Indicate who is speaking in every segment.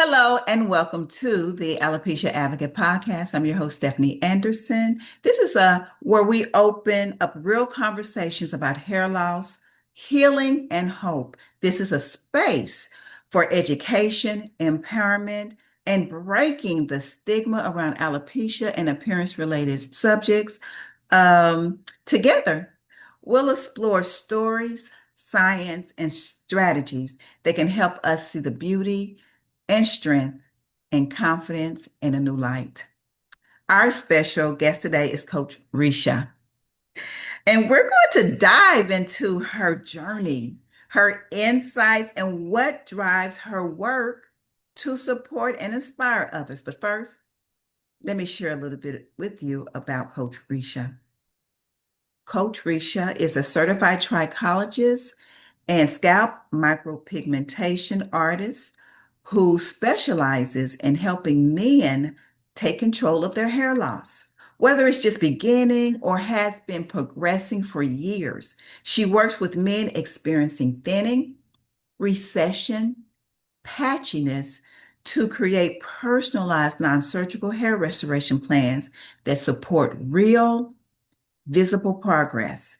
Speaker 1: Hello and welcome to the Alopecia Advocate podcast. I'm your host, Stephanie Anderson. This is where we open up real conversations about hair loss, healing, and hope. This is a space for education, empowerment, and breaking the stigma around alopecia and appearance-related subjects. Together, we'll explore stories, science, and strategies that can help us see the beauty and strength and confidence in a new light. Our special guest today is Coach Resha, and we're going to dive into her journey, her insights, and what drives her work to support and inspire others. But first, let me share a little bit with you about Coach Resha. Coach Resha is a certified trichologist and scalp micropigmentation artist who specializes in helping men take control of their hair loss. Whether it's just beginning or has been progressing for years, she works with men experiencing thinning, recession, patchiness to create personalized non-surgical hair restoration plans that support real, visible progress.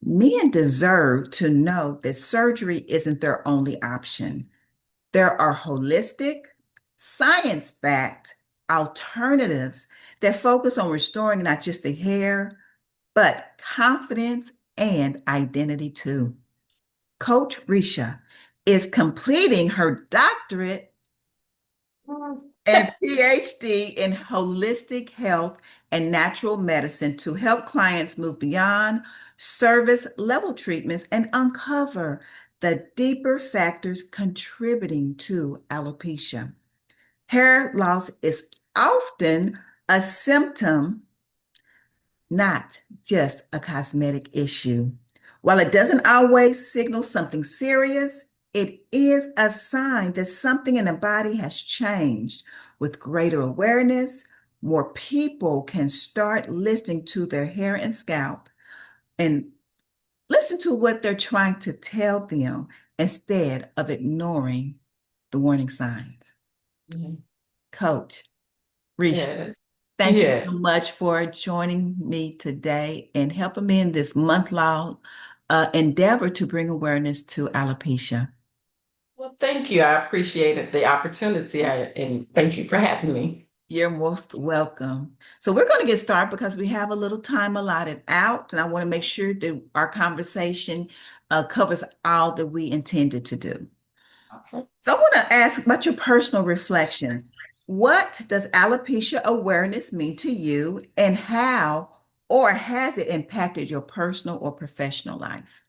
Speaker 1: Men deserve to know that surgery isn't their only option. There are holistic, science-backed alternatives that focus on restoring not just the hair, but confidence and identity too. Coach Risha is completing her doctorate and PhD in holistic health and natural medicine to help clients move beyond service level treatments and uncover the deeper factors contributing to alopecia. Hair loss is often a symptom, not just a cosmetic issue. While it doesn't always signal something serious, it is a sign that something in the body has changed. With greater awareness, more people can start listening to their hair and scalp and listen to what they're trying to tell them instead of ignoring the warning signs.
Speaker 2: Mhm.
Speaker 1: Coach Reese,
Speaker 2: Yes.
Speaker 1: thank you
Speaker 2: Yes.
Speaker 1: so much for joining me today and helping me in this month-long endeavor to bring awareness to alopecia.
Speaker 2: Well, thank you. I appreciated the opportunity and thank you for having me.
Speaker 1: You're most welcome. So we're going to get started because we have a little time allotted out, and I want to make sure that our conversation covers all that we intended to do.
Speaker 2: Okay.
Speaker 1: So I want to ask about your personal reflections. What does alopecia awareness mean to you, and how or has it impacted your personal or professional life?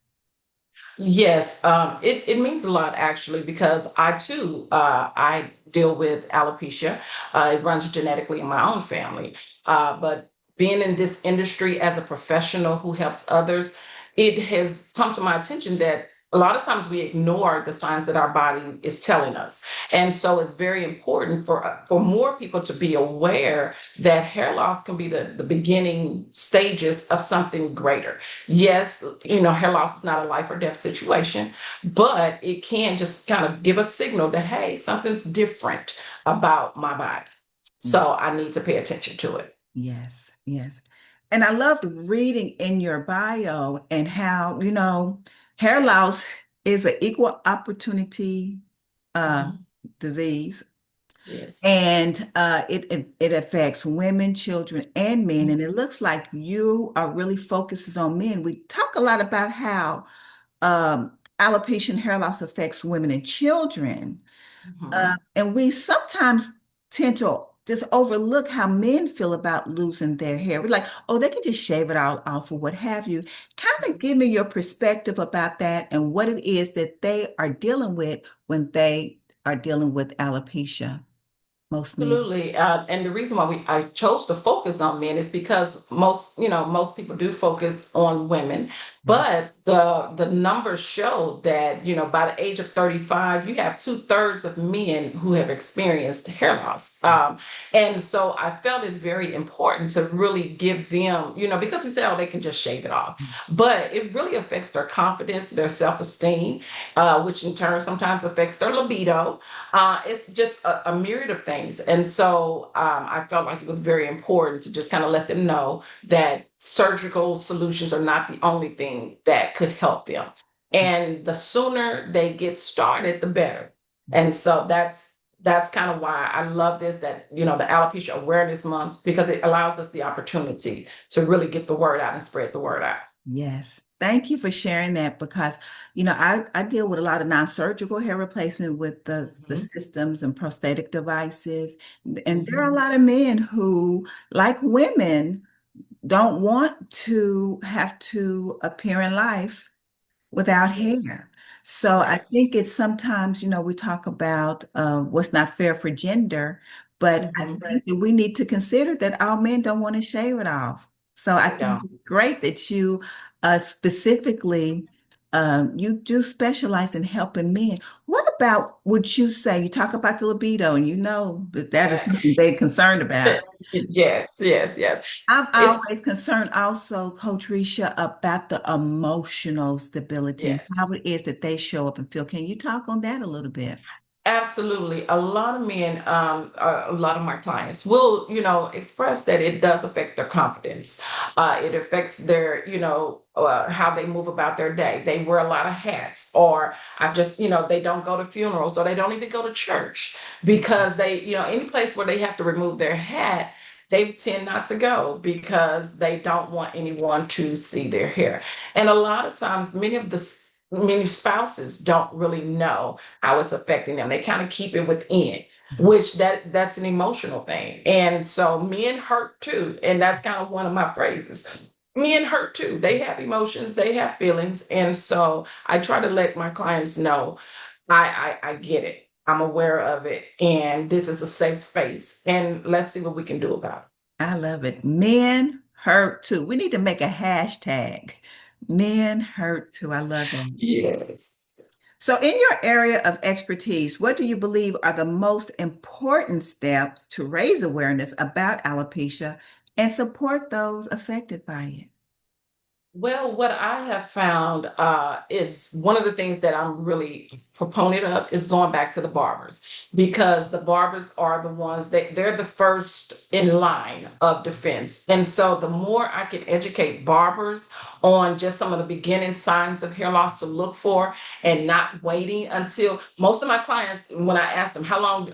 Speaker 2: Yes, it means a lot actually because I deal with alopecia. It runs genetically in my own family. But being in this industry as a professional who helps others, it has come to my attention that a lot of times we ignore the signs that our body is telling us. And so it's very important for more people to be aware that hair loss can be the beginning stages of something greater. Yes, hair loss is not a life or death situation, but it can just kind of give a signal that, hey, something's different about my body. So I need to pay attention to it.
Speaker 1: Yes, yes. And I loved reading in your bio and how, hair loss is an equal opportunity uh,
Speaker 2: Mhm.
Speaker 1: disease.
Speaker 2: Yes.
Speaker 1: And it affects women, children, and men. And it looks like you are really focuses on men. We talk a lot about how alopecia and hair loss affects women and children.
Speaker 2: Mhm.
Speaker 1: And we sometimes tend to just overlook how men feel about losing their hair. We're like, oh, they can just shave it all off or what have you. Kind of give me your perspective about that and what it is that they are dealing with when they are dealing with alopecia. most men.
Speaker 2: Absolutely. And the reason why I chose to focus on men is because most people do focus on women,
Speaker 1: Yeah.
Speaker 2: but the numbers show that, by the age of 35, you have two-thirds of men who have experienced hair loss. And so I felt it very important to really give them, because we say, oh, they can just shave it off. But it really affects their confidence, their self-esteem, which in turn sometimes affects their libido. It's just a myriad of things. And so I felt like it was very important to just kind of let them know that surgical solutions are not the only thing that could help them. And the sooner they get started, the better. And so that's kind of why I love this, that, the Alopecia Awareness Month, because it allows us the opportunity to really get the word out and spread the word out.
Speaker 1: Yes. Thank you for sharing that because, I deal with a lot of non-surgical hair replacement with the
Speaker 2: Mhm.
Speaker 1: systems and prosthetic devices. And there are a
Speaker 2: Mhm.
Speaker 1: lot of men who, like women, don't want to have to appear in life without
Speaker 2: Yes.
Speaker 1: hair. So I
Speaker 2: Right.
Speaker 1: think it's sometimes, we talk about what's not fair for gender, but I
Speaker 2: Mhm.
Speaker 1: think that we need to consider that all men don't want to shave it off. So I
Speaker 2: They
Speaker 1: think
Speaker 2: don't.
Speaker 1: it's great that you specifically you do specialize in helping men. What about would you say you talk about the libido and you know that that is something they're concerned about?
Speaker 2: Yes, yes, yes.
Speaker 1: I'm
Speaker 2: It's
Speaker 1: always concerned also, Coach Risha, about the emotional stability and how
Speaker 2: yes.
Speaker 1: it is that they show up and feel. Can you talk on that a little bit?
Speaker 2: Absolutely. A lot of men, a lot of my clients will, express that it does affect their confidence. It affects their, how they move about their day. They wear a lot of hats, or they don't go to funerals, or they don't even go to church because any place where they have to remove their hat, they tend not to go because they don't want anyone to see their hair. And a lot of times, many spouses don't really know how it's affecting them. They kind of keep it within, which that's an emotional thing. And so men hurt too. And that's kind of one of my phrases. Men hurt too. They have emotions, they have feelings. And so I try to let my clients know I get it. I'm aware of it. And this is a safe space. And let's see what we can do about it.
Speaker 1: I love it. Men hurt too. We need to make a hashtag. Men hurt too. I love that.
Speaker 2: Yes.
Speaker 1: So, in your area of expertise, what do you believe are the most important steps to raise awareness about alopecia and support those affected by it?
Speaker 2: Well, what I have found is one of the things that I'm really proponent of is going back to the barbers, because the barbers are the ones that they're the first in line of defense. And so the more I can educate barbers on just some of the beginning signs of hair loss to look for, and not waiting until, most of my clients, when I ask them how long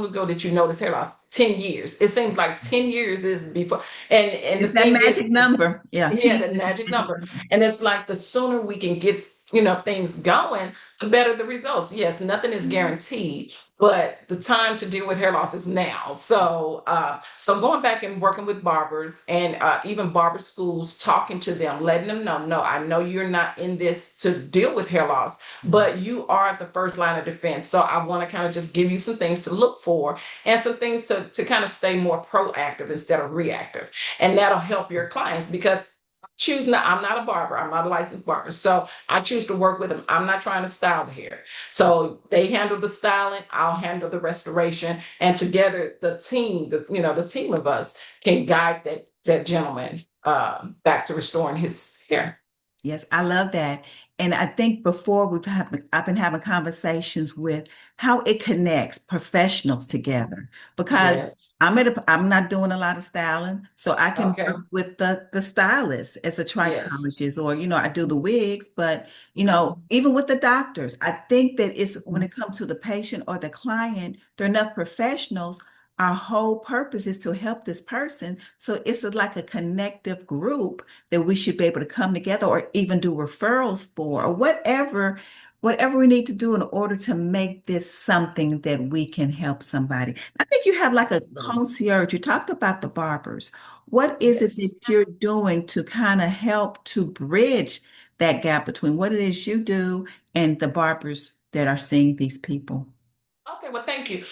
Speaker 2: ago did you notice hair loss? 10 years. It seems like 10 years is before. And the
Speaker 1: It's that
Speaker 2: thing
Speaker 1: magic
Speaker 2: is
Speaker 1: number. Yeah,
Speaker 2: yeah,
Speaker 1: 10
Speaker 2: the
Speaker 1: is the
Speaker 2: magic
Speaker 1: magic
Speaker 2: number.
Speaker 1: number.
Speaker 2: And it's like the sooner we can get, things going, the better the results. Yes, nothing is guaranteed, but the time to deal with hair loss is now. So going back and working with barbers, and even barber schools, talking to them, letting them know, no, I know you're not in this to deal with hair loss, but you are the first line of defense. So I want to kind of just give you some things to look for, and some things to kind of stay more proactive instead of reactive. And that'll help your clients, because I'm not a barber, I'm not a licensed barber. So I choose to work with them. I'm not trying to style the hair. So they handle the styling, I'll handle the restoration. And together the team of us can guide that gentleman back to restoring his hair.
Speaker 1: Yes, I love that. And I think before I've been having conversations with how it connects professionals together because
Speaker 2: Yes.
Speaker 1: I'm not doing a lot of styling, so I can
Speaker 2: Okay.
Speaker 1: work with the stylist as a
Speaker 2: Yes.
Speaker 1: trichologist, or I do the wigs, but
Speaker 2: Mhm.
Speaker 1: even with the doctors, I think that it's when
Speaker 2: Mhm.
Speaker 1: it comes to the patient or the client, there are enough professionals. Our whole purpose is to help this person, so it's like a connective group that we should be able to come together or even do referrals for or whatever we need to do in order to make this something that we can help somebody. I think you have like a
Speaker 2: Absolutely.
Speaker 1: concierge. You talked about the barbers. What is it
Speaker 2: Yes.
Speaker 1: that you're doing to kind of help to bridge that gap between what it is you do and the barbers that are seeing these people?
Speaker 2: Okay, well, thank thank you.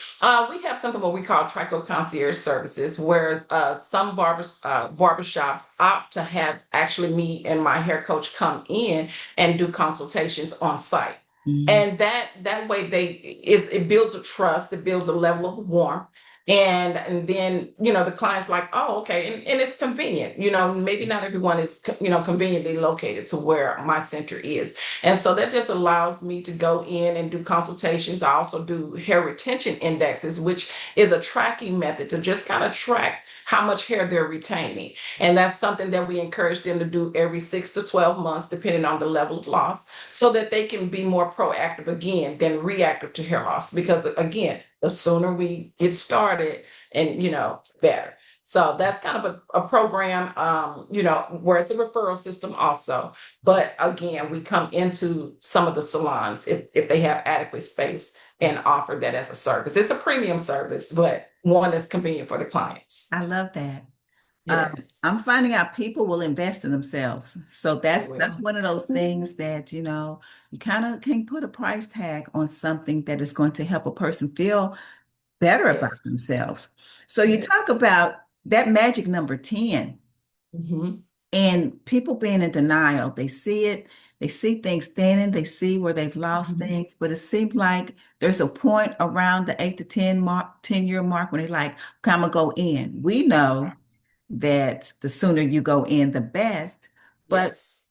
Speaker 2: We have something what we call Trico Concierge Services, where some barbershops opt to have actually me and my hair coach come in and do consultations on site.
Speaker 1: Mm.
Speaker 2: And that way it builds a trust, it builds a level of warmth. And then the client's like, oh, okay, and it's convenient. Maybe not everyone is conveniently located to where my center is, and so that just allows me to go in and do consultations. I also do hair retention indexes, which is a tracking method to just kind of track how much hair they're retaining. And that's something that we encourage them to do every 6 to 12 months, depending on the level of loss, so that they can be more proactive again than reactive to hair loss. Because again, the sooner we get started and, better. So that's kind of a program, where it's a referral system also. But again, we come into some of the salons if they have adequate space and offer that as a service. It's a premium service, but one that's convenient for the clients.
Speaker 1: I love that.
Speaker 2: Yes,
Speaker 1: I'm finding out people will invest in themselves. So
Speaker 2: they
Speaker 1: that's
Speaker 2: will.
Speaker 1: one of those things that, you kind of can put a price tag on something that is going to help a person feel better about
Speaker 2: Yes,
Speaker 1: themselves. So you talk
Speaker 2: yes.
Speaker 1: about that magic number 10
Speaker 2: Hmm.
Speaker 1: and people being in denial. They see it, they see things thinning, they see where they've lost
Speaker 2: Hmm.
Speaker 1: things, but it seems like there's a point around the 8 to 10 year mark when they're like, okay, I'm gonna go in. We know that the sooner you go in, the best. But
Speaker 2: Yes.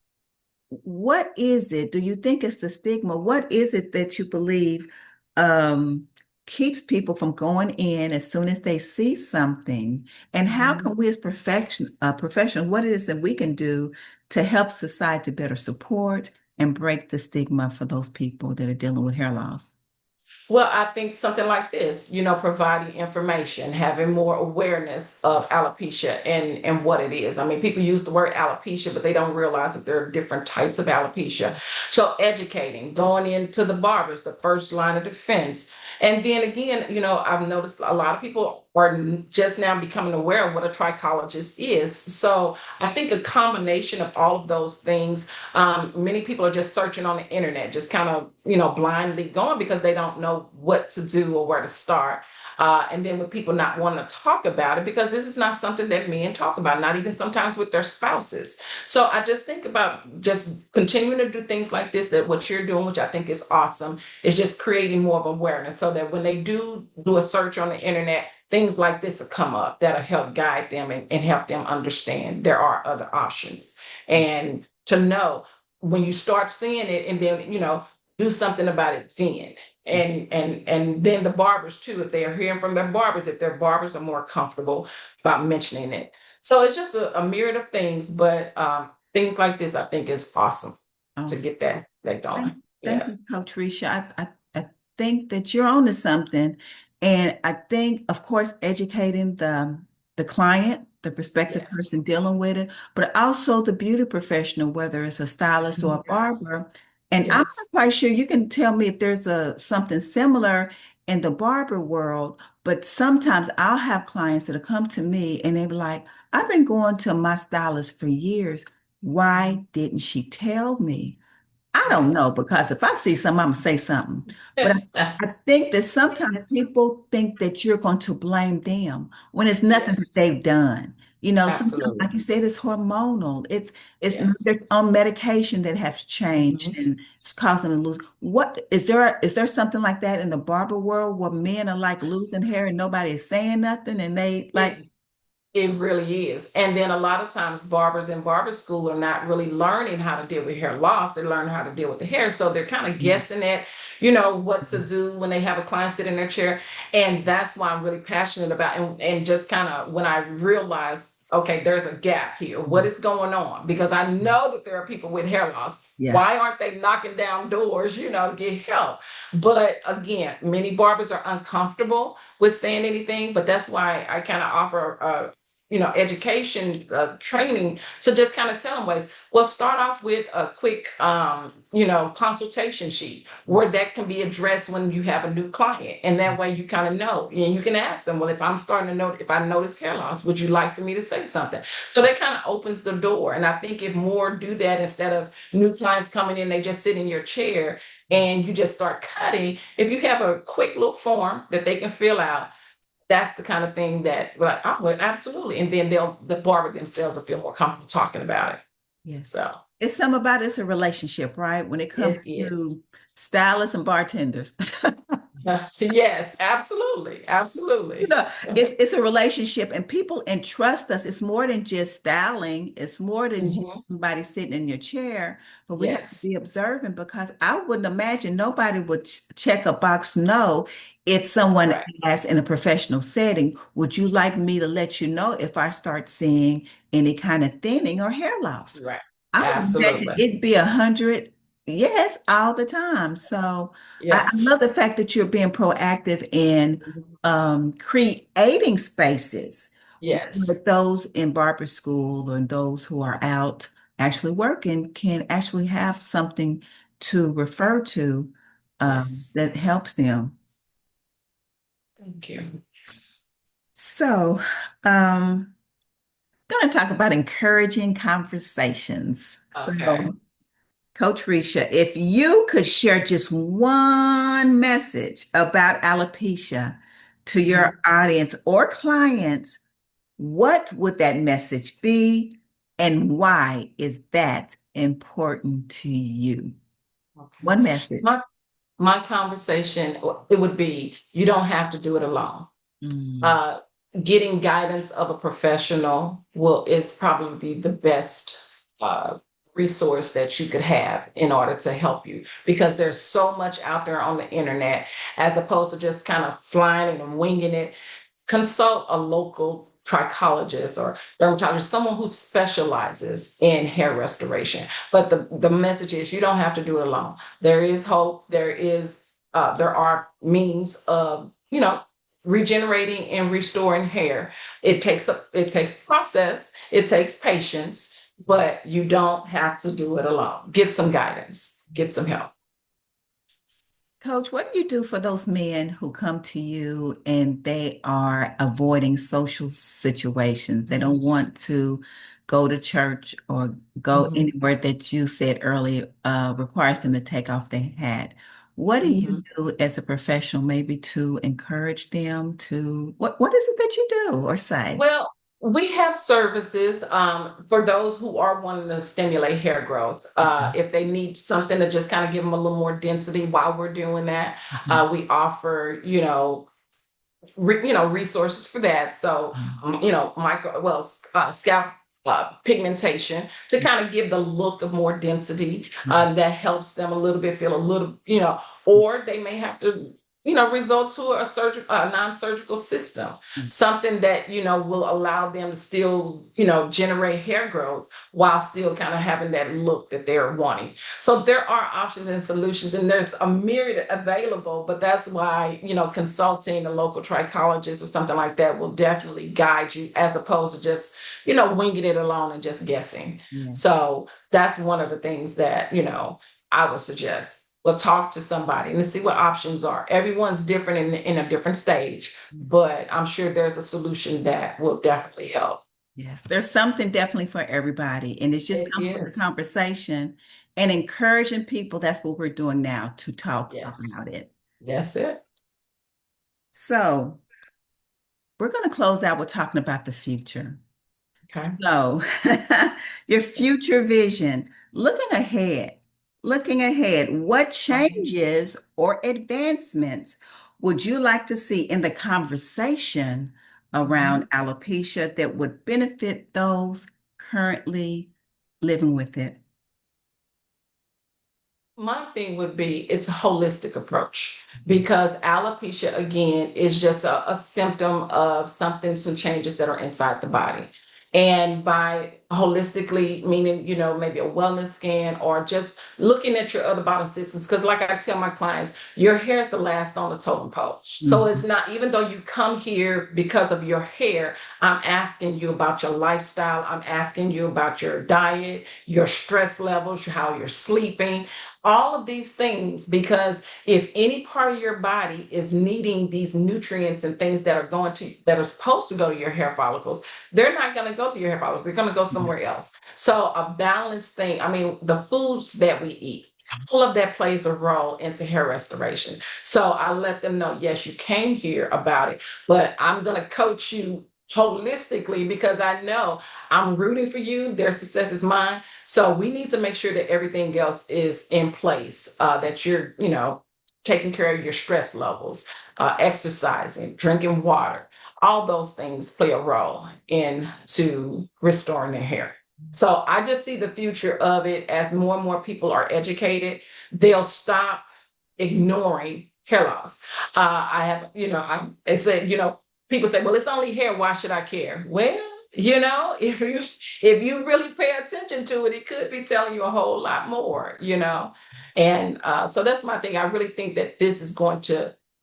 Speaker 1: what is it? Do you think it's the stigma? What is it that you believe um, keeps people from going in as soon as they see something? And how
Speaker 2: Mhm.
Speaker 1: can we as professionals, what it is that we can do to help society better support and break the stigma for those people that are dealing with hair loss?
Speaker 2: Well, I think something like this, providing information, having more awareness of alopecia and what it is. I mean, people use the word alopecia, but they don't realize that there are different types of alopecia. So educating, going into the barbers, the first line of defense. And then again, I've noticed a lot of people are just now becoming aware of what a trichologist is. So I think a combination of all of those things. Many people are just searching on the internet, just kind of, blindly going because they don't know what to do or where to start. And then with people not wanting to talk about it because this is not something that men talk about, not even sometimes with their spouses. So I just think about just continuing to do things like this, that what you're doing, which I think is awesome, is just creating more of awareness so that when they do a search on the internet, things like this will come up that'll help guide them and help them understand there are other options. And to know when you start seeing it and then do something about it then. And then the barbers too, if they are hearing from their barbers, if their barbers are more comfortable about mentioning it. So it's just a myriad of things, but things like this I think is awesome to
Speaker 1: Awesome.
Speaker 2: get that
Speaker 1: Thank,
Speaker 2: going.
Speaker 1: thank
Speaker 2: Yeah.
Speaker 1: you, Coach Risha. I think that you're onto something. And I think, of course, educating the client, the prospective
Speaker 2: Yes.
Speaker 1: person dealing with it, but also the beauty professional, whether it's a stylist or a
Speaker 2: Mhm.
Speaker 1: barber. And I'm not
Speaker 2: Yes.
Speaker 1: quite sure you can tell me if there's something similar in the barber world, but sometimes I'll have clients that'll come to me and they be like, I've been going to my stylist for years. Why didn't she tell me? I don't know
Speaker 2: Yes.
Speaker 1: because if I see something, I'm gonna say something. But I think that sometimes people think that you're going to blame them when it's nothing that
Speaker 2: Yes.
Speaker 1: they've done. Sometimes,
Speaker 2: Absolutely.
Speaker 1: like you said, it's hormonal. It's
Speaker 2: Yes.
Speaker 1: they're on medication that has changed
Speaker 2: Mhm.
Speaker 1: and it's causing them to lose. What is there something like that in the barber world where men are like losing hair and nobody is saying nothing and they like,
Speaker 2: It It really is. And then a lot of times barbers in barber school are not really learning how to deal with hair loss. They're learning how to deal with the hair. So they're kind of guessing at, what to do when they have a client sit in their chair. And that's why I'm really passionate about and just kind of when I realized, okay, there's a gap here. What is going on? Because I know that there are people with hair loss.
Speaker 1: yeah.
Speaker 2: Why aren't they knocking down doors, to get help? But again, many barbers are uncomfortable with saying anything, but that's why I kind of offer education, training to just kind of tell them ways. Well, start off with a quick, consultation sheet where that can be addressed when you have a new client. And that way you kind of know, and you can ask them, well, if I'm starting to notice, if I notice hair loss, would you like for me to say something? So that kind of opens the door. And I think if more do that, instead of new clients coming in, they just sit in your chair and you just start cutting. If you have a quick little form that they can fill out, that's the kind of thing that, like, I would absolutely. And then the barber themselves will feel more comfortable talking about it.
Speaker 1: Yes.
Speaker 2: So
Speaker 1: It's some about it's a relationship, right? When it comes
Speaker 2: it is.
Speaker 1: to stylists and bartenders.
Speaker 2: Yes, absolutely.
Speaker 1: You
Speaker 2: Absolutely.
Speaker 1: know, it's a relationship and people entrust us. It's more than just styling. It's more than just
Speaker 2: Mhm.
Speaker 1: somebody sitting in your chair, but we have to
Speaker 2: Yes.
Speaker 1: be observant because I wouldn't imagine nobody would check a box no if someone
Speaker 2: Right.
Speaker 1: asked in a professional setting, would you like me to let you know if I start seeing any kind of thinning or hair loss?
Speaker 2: Right.
Speaker 1: I would imagine
Speaker 2: Absolutely.
Speaker 1: it'd be 100 yes all the time. So I
Speaker 2: Yeah.
Speaker 1: love the fact that you're being proactive in
Speaker 2: Mhm.
Speaker 1: creating spaces
Speaker 2: Yes.
Speaker 1: with those in barber school and those who are out actually working can actually have something to refer to
Speaker 2: Yes.
Speaker 1: that helps them.
Speaker 2: Thank you.
Speaker 1: So, going to talk about encouraging conversations.
Speaker 2: Okay.
Speaker 1: So, Coach Risha, if you could share just one message about alopecia to your
Speaker 2: Mhm.
Speaker 1: audience or clients, what would that message be, and why is that important to you?
Speaker 2: Okay.
Speaker 1: One message.
Speaker 2: My conversation, it would be, you don't have to do it alone.
Speaker 1: Mm,
Speaker 2: uh, Getting guidance of a professional will is probably the best uh, resource that you could have in order to help you, because there's so much out there on the internet, as opposed to just kind of flying and winging it. Consult a local trichologist or dermatologist, someone who specializes in hair restoration. But the message is, you don't have to do it alone. There is hope. There are means of regenerating and restoring hair. It takes process, it takes patience, but you don't have to do it alone. Get some guidance, get some help.
Speaker 1: Coach, what do you do for those men who come to you and they are avoiding social situations? They don't want to go to church or go
Speaker 2: Mhm.
Speaker 1: anywhere that you said earlier requires them to take off their hat. What do you
Speaker 2: Mhm.
Speaker 1: do as a professional, maybe to encourage them to what is it that you do or say?
Speaker 2: Well, we have services for those who are wanting to stimulate hair growth. If they need something to just kind of give them a little more density while we're doing that,
Speaker 1: Mhm.
Speaker 2: we offer, resources for that. So, scalp pigmentation to kind of give the look of more density. That helps them a little bit feel a little, or they may have to, resort to a non-surgical system, something that will allow them to still, generate hair growth while still kind of having that look that they're wanting. So there are options and solutions, and there's a myriad available, but that's why, consulting a local trichologist or something like that will definitely guide you, as opposed to just, winging it alone and just guessing.
Speaker 1: Yes.
Speaker 2: So that's one of the things that, I would suggest. Well, talk to somebody and see what options are. Everyone's different in a different stage, but I'm sure there's a solution that will definitely help.
Speaker 1: Yes, there's something definitely for everybody. And it just
Speaker 2: It
Speaker 1: comes with the
Speaker 2: is.
Speaker 1: conversation and encouraging people. That's what we're doing now to talk
Speaker 2: Yes.
Speaker 1: about it.
Speaker 2: That's it.
Speaker 1: So we're going to close out with talking about the future.
Speaker 2: Okay.
Speaker 1: So your future vision, looking ahead, what
Speaker 2: Mhm.
Speaker 1: changes or advancements would you like to see in the conversation
Speaker 2: Mhm.
Speaker 1: around alopecia that would benefit those currently living with it?
Speaker 2: My thing would be, it's a holistic approach, because alopecia again is just a symptom of something, some changes that are inside the body. And by holistically, meaning, maybe a wellness scan or just looking at your other body systems. Because, like I tell my clients, your hair is the last on the totem pole. So it's
Speaker 1: Mhm.
Speaker 2: not, even though you come here because of your hair, I'm asking you about your lifestyle. I'm asking you about your diet, your stress levels, how you're sleeping, all of these things. Because if any part of your body is needing these nutrients and things that are supposed to go to your hair follicles, they're not going to go to your hair follicles. They're going to go somewhere else. So a balanced thing. I mean, the foods that we eat, all of that plays a role into hair restoration. So I let them know, yes, you came here about it, but I'm going to coach you holistically because I know I'm rooting for you. Their success is mine. So we need to make sure that everything else is in place, that you're, taking care of your stress levels, exercising, drinking water. All those things play a role into restoring their hair. So I just see the future of it as more and more people are educated. They'll stop ignoring hair loss. I have, I said, people say, well, it's only hair. Why should I care? Well, if you really pay attention to it, it could be telling you a whole lot more. And so that's my thing. I really think that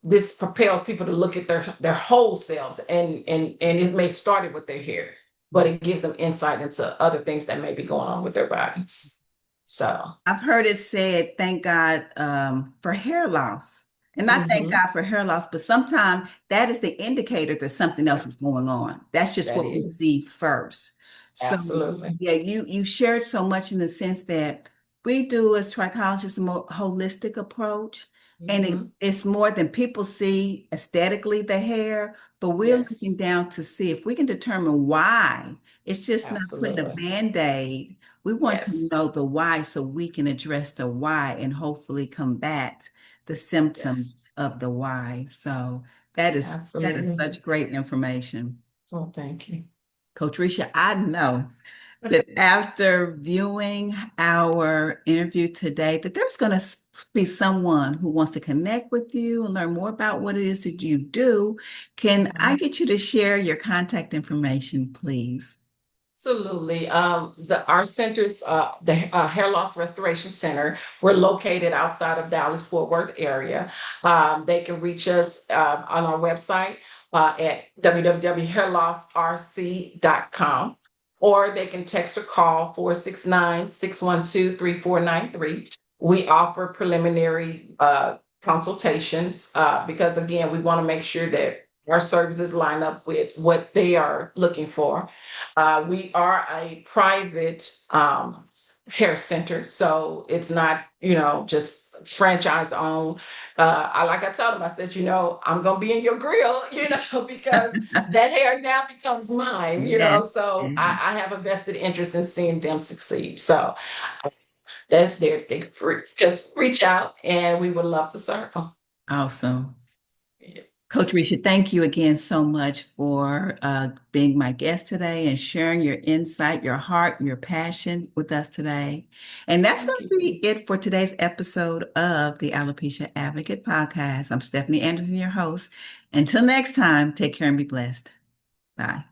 Speaker 2: this propels people to look at their whole selves, and it may start it with their hair, but it gives them insight into other things that may be going on with their bodies. So,
Speaker 1: I've heard it said, thank God for hair loss. And not thank
Speaker 2: mhm,
Speaker 1: God for hair loss, but sometimes that is the indicator that something else
Speaker 2: yeah,
Speaker 1: is going on. That's just
Speaker 2: that
Speaker 1: what we
Speaker 2: is
Speaker 1: see first. So
Speaker 2: absolutely.
Speaker 1: yeah, you shared so much in the sense that we do as trichologists a more holistic approach. And
Speaker 2: Hmm.
Speaker 1: it's more than people see aesthetically the hair, but we're looking
Speaker 2: Yes,
Speaker 1: down to see if we can determine why. It's just not putting a
Speaker 2: absolutely.
Speaker 1: band-aid. We want to
Speaker 2: Yes,
Speaker 1: know the why so we can address the why and hopefully combat the symptoms
Speaker 2: yes,
Speaker 1: of the why. So that is
Speaker 2: absolutely.
Speaker 1: such great information.
Speaker 2: Well, thank you.
Speaker 1: Coach Risha, I know that after viewing our interview today, that there's going to be someone who wants to connect with you and learn more about what it is that you do. Can I
Speaker 2: Mhm.
Speaker 1: get you to share your contact information, please?
Speaker 2: Absolutely. Our centers, the Hair Loss Restoration Center, we're located outside of Dallas Fort Worth area. They can reach us on our website at www.hairlossrc.com, or they can text or call 469-612-3493. We offer preliminary consultations because, again, we want to make sure that our services line up with what they are looking for. We are a private hair center, so it's not, just franchise owned. I tell them, I said, I'm gonna be in your grill, because that hair now becomes mine.
Speaker 1: Yes.
Speaker 2: So I have a vested interest in seeing them succeed. So that's their thing. Just reach out, and we would love to serve them.
Speaker 1: Awesome.
Speaker 2: Yeah.
Speaker 1: Coach Risha, thank you again so much for being my guest today and sharing your insight, your heart, and your passion with us today. And that's going
Speaker 2: Thank
Speaker 1: to be
Speaker 2: you.
Speaker 1: it for today's episode of the Alopecia Advocate podcast. I'm Stephanie Anderson, your host. Until next time, take care and be blessed. Bye.